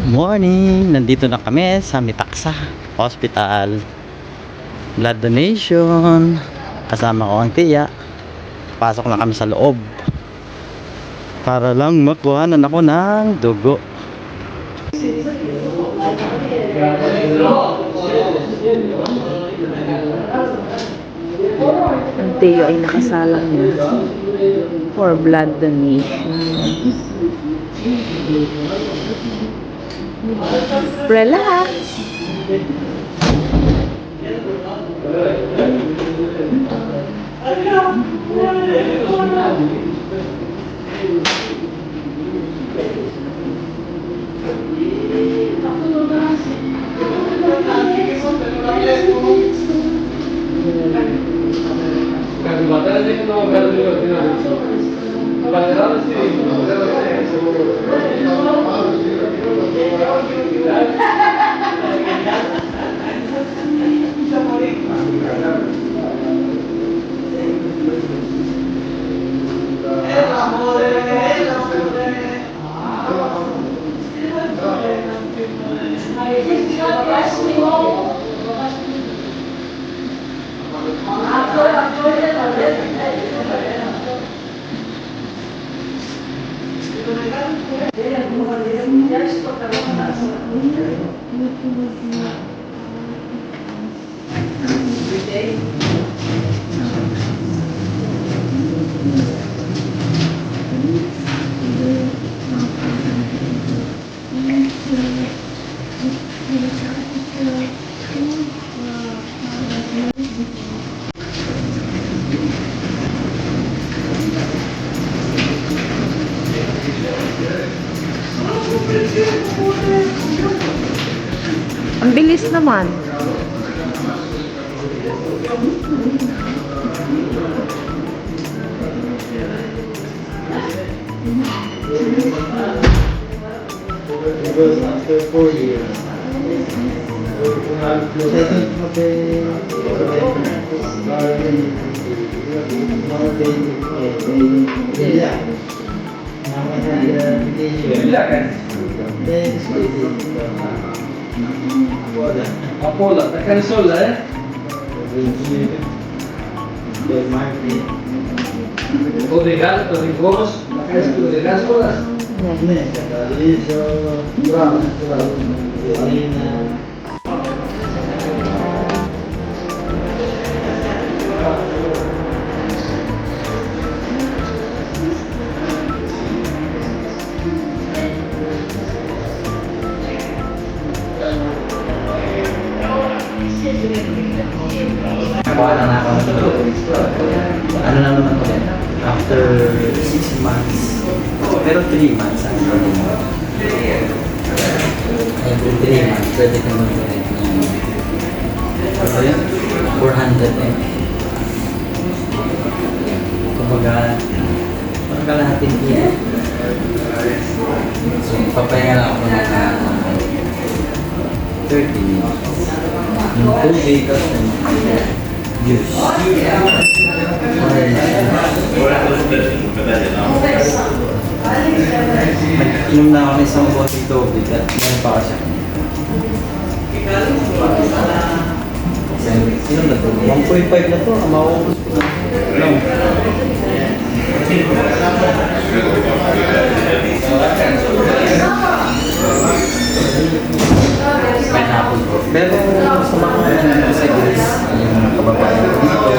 Good morning! Nandito na kami sa Metaxa Hospital. Blood donation. Kasama ko ang tiya. Pasok na kami sa loob para lang makuhanan ako ng dugo. Ang tiyo ay nakasalang na for blood donation. Relax. Ang bilis naman. Because after 4 years, Apollo, perché il sole, eh? O dei gas, o dei gomos, perché il sole dei gas, Nakuha na ako. Ano na naman ko yan? After 6 months. Pero 3 months ang gawin mo. Every 3 months, pwede ka mag-donate ng ano yun? 400 ml. Kumbaga, parang kalahating kilo. So, papahinga lang ako na 30 minutes. Yung tubig at juice. Nag-inom na ako ng isang bottle tubig at meron pa kasi. Inom na to? 1.5 na to. Maubos ko na. Long. Pineapple po. Pero sa mga sa Greece, yung kababayan ko dito,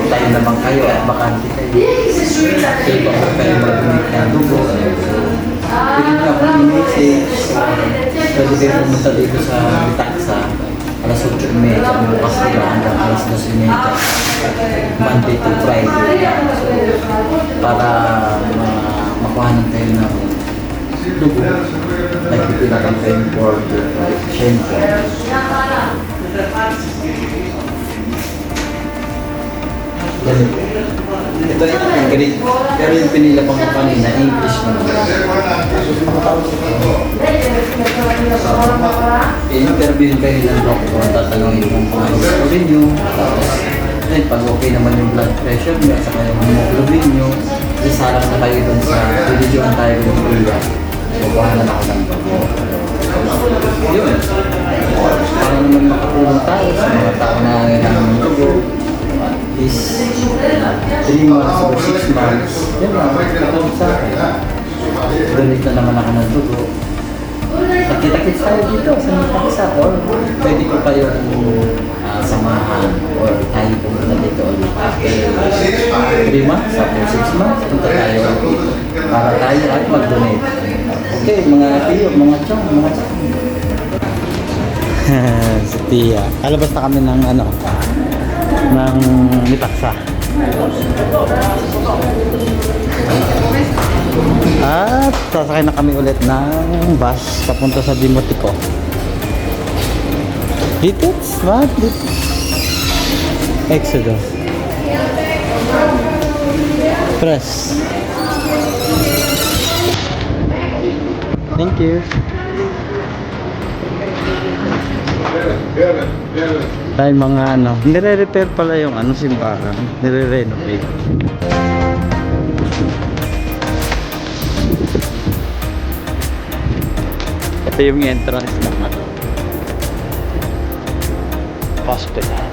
tayo naman kayo at bakante kayo. Kaya baka kayo mag-donate ng dugo. Pwede ka akong i-message. Pwede kayo pumunta dito sa Metaxa. Alas 8:30, bukas nila hanggang alas 12:30. Monday to Friday. So, para makuhanan kayo ng dugo. Nagpipinakan kayo for the shameful. Ganito. Ito yung Greek. Pero yung pinila pang kanina, English naman. I-interview kayo ng doctor, tatanungin kung ano gawin nyo. Tapos, pag okay naman yung blood pressure nyo, saka yung hemoglobin nyo, isalang na kayo dun sa religion tayo ng Korea. Bubuhanan ako ng dugo. Yun. Para naman makatulong tayo sa mga tao na nangailangan ng dugo is 3 months or 6 months. Yun lang, katulong sa akin. Donate na naman ako ng dugo. Nakita-kits tayo dito sa Nipaksa or pwede ko kayong samahan or tayo pumunta dito ulit after 3 months, after 6 months, punta tayo para tayo ay mag-donate. Okay, mga tiyo, mga chong, mga chong. Si Tia. Kalabas na kami ng ng Nipaksa. At sasakay na kami ulit ng bus papunta sa Dimotiko. Dito? What? Dito? Exodus. Press. Thank you. Tayo mga nire-repair pala yung simbahan. Nire-renovate. Ito yung entrance ng hospital.